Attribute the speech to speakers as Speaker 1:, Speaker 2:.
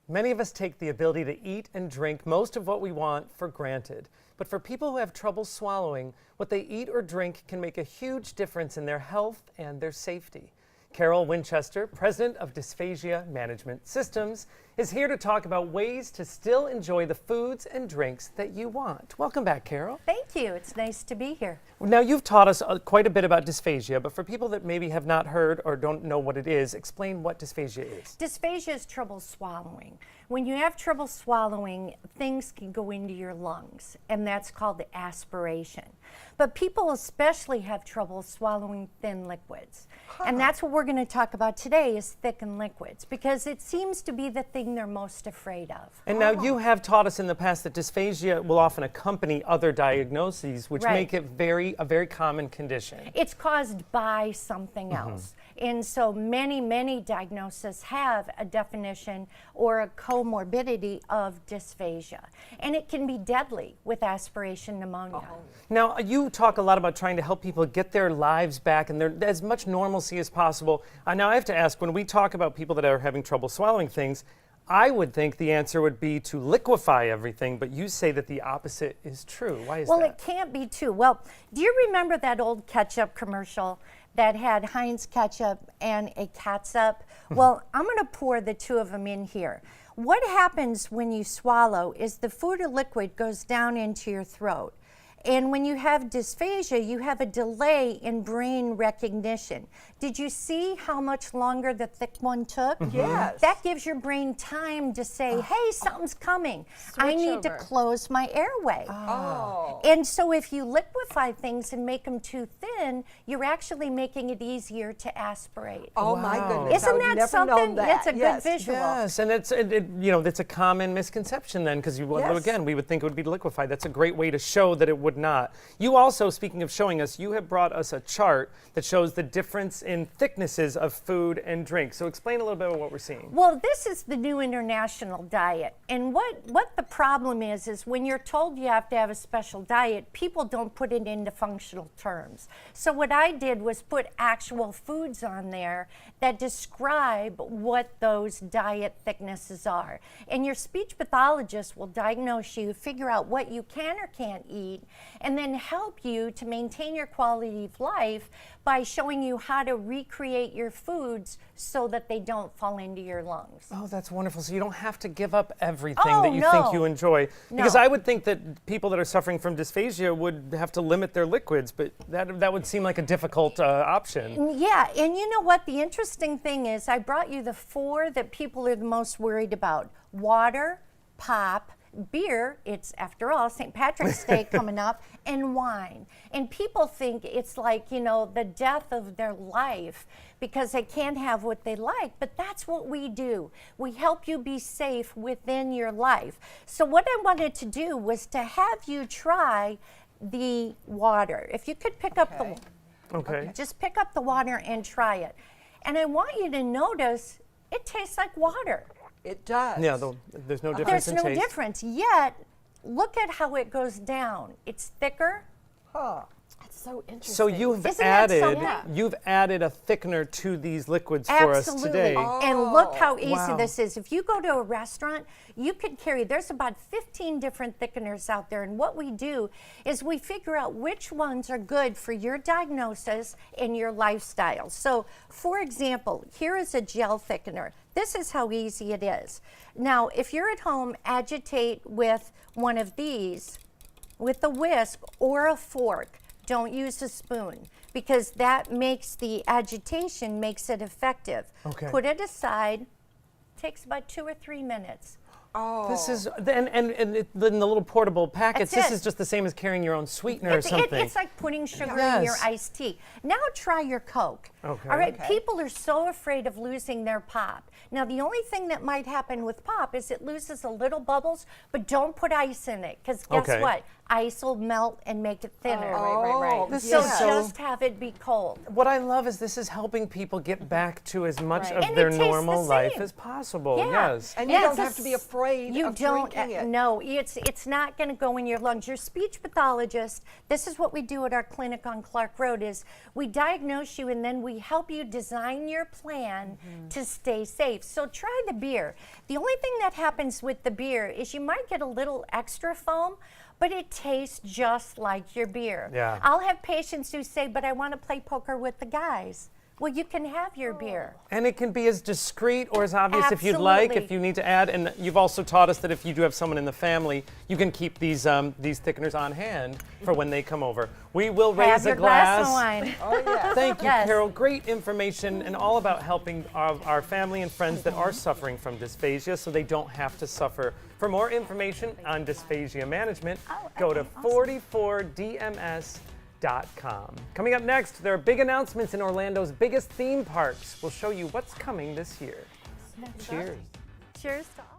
Speaker 1: Many of us take the ability to eat and drink most of what we want for granted. But for people who have trouble swallowing, what they eat or drink can make a huge difference in their health and their safety. Carol Winchester, president of Dysphagia Management Systems, is here to talk about ways to still enjoy the foods and drinks that you want. Welcome back, Carol.
Speaker 2: Thank you. It's nice to be here.
Speaker 1: Now, you've taught us quite a bit about dysphagia, but for people that maybe have not heard or don't know what it is, explain what dysphagia is.
Speaker 2: Dysphagia is trouble swallowing. When you have trouble swallowing, things can go into your lungs, and that's called aspiration. But people especially have trouble swallowing thin liquids. And that's what we're going to talk about today is thickened liquids, because it seems to be the thing they're most afraid of.
Speaker 1: And now you have taught us in the past that dysphagia will often accompany other diagnoses, which make it a very common condition.
Speaker 2: It's caused by something else. And so many diagnoses have a definition or a comorbidity of dysphagia. And it can be deadly with aspiration pneumonia.
Speaker 1: Now, you talk a lot about trying to help people get their lives back and as much normalcy as possible. Now, I have to ask, when we talk about people that are having trouble swallowing things, I would think the answer would be to liquefy everything, but you say that the opposite is true. Why is that?
Speaker 2: Well, it can't be true. Well, do you remember that old ketchup commercial that had Heinz ketchup and a catsup? Well, I'm going to pour the two of them in here. What happens when you swallow is the food or liquid goes down into your throat. And when you have dysphagia, you have a delay in brain recognition. Did you see how much longer the thick one took?
Speaker 3: Yes.
Speaker 2: That gives your brain time to say, hey, something's coming. I need to close my airway. And so if you liquefy things and make them too thin, you're actually making it easier to aspirate.
Speaker 3: Oh my goodness.
Speaker 2: Isn't that something? That's a good visual.
Speaker 1: Yes, and it's a common misconception then, because again, we would think it would be liquefied. That's a great way to show that it would not. You also, speaking of showing us, you have brought us a chart that shows the difference in thicknesses of food and drink. So explain a little bit of what we're seeing.
Speaker 2: Well, this is the new international diet. And what the problem is when you're told you have to have a special diet, people don't put it into functional terms. So what I did was put actual foods on there that describe what those diet thicknesses are. And your speech pathologist will diagnose you, figure out what you can or can't eat, and then help you to maintain your quality of life by showing you how to recreate your foods so that they don't fall into your lungs.
Speaker 1: Oh, that's wonderful. So you don't have to give up everything that you think you enjoy. Because I would think that people that are suffering from dysphagia would have to limit their liquids, but that would seem like a difficult option.
Speaker 2: Yeah, and you know what? The interesting thing is I brought you the 4 that people are the most worried about. Water, pop, beer, it's after all St. Patrick's Day coming up, and wine. And people think it's like, the death of their life because they can't have what they like, but that's what we do. We help you be safe within your life. So what I wanted to do was to have you try the water. If you could pick up just pick up the water and try it. And I want you to notice it tastes like water.
Speaker 3: It does.
Speaker 1: Yeah, there's no difference in taste.
Speaker 2: There's no difference, yet look at how it goes down. It's thicker.
Speaker 3: That's so interesting.
Speaker 1: So you've added a thickener to these liquids for us today.
Speaker 2: And look how easy this is. If you go to a restaurant, you could carry, there's about 15 different thickeners out there, and what we do is we figure out which ones are good for your diagnosis and your lifestyle. So, for example, here is a gel thickener. This is how easy it is. Now, if you're at home, agitate with one of these, with a whisk or a fork. Don't use a spoon, because that makes the agitation, makes it effective. Put it aside. Takes about 2 or 3 minutes.
Speaker 1: This is, in the little portable packets, this is just the same as carrying your own sweetener or something.
Speaker 2: It's like putting sugar in your iced tea. Now try your Coke. All right, people are so afraid of losing their pop. Now the only thing that might happen with pop is it loses a little bubbles, but don't put ice in it, because guess what? Ice will melt and make it thinner. So just have it be cold.
Speaker 1: What I love is this is helping people get back to as much of their normal life as possible.
Speaker 3: And you don't have to be afraid afraid
Speaker 2: You
Speaker 3: of
Speaker 2: don't,
Speaker 3: drinking it.
Speaker 2: no, it's not going to go in your lungs. Your speech pathologist, this is what we do at our clinic on Clark Road, is we diagnose you and then we help you design your plan to stay safe. So try the beer. The only thing that happens with the beer is you might get a little extra foam, but it tastes just like your beer.
Speaker 1: Yeah.
Speaker 2: I'll have patients who say, but I want to play poker with the guys. Well, you can have your beer.
Speaker 1: And it can be as discreet or as obvious if you'd like, if
Speaker 2: Absolutely.
Speaker 1: you need to add. And you've also taught us that if you do have someone in the family, you can keep these thickeners on hand for when they come over. We will raise
Speaker 2: Have
Speaker 1: a
Speaker 2: your
Speaker 1: glass.
Speaker 2: glass of wine.
Speaker 3: Oh, yeah.
Speaker 1: Thank you,
Speaker 2: Yes.
Speaker 1: Carol. Great information and all about helping our family and friends that are suffering from dysphagia so they don't have to suffer. For more information on dysphagia management, go to 44dms.com. Coming up next, there are big announcements in Orlando's biggest theme parks. We'll show you what's coming this year. Cheers.
Speaker 2: Cheers to all.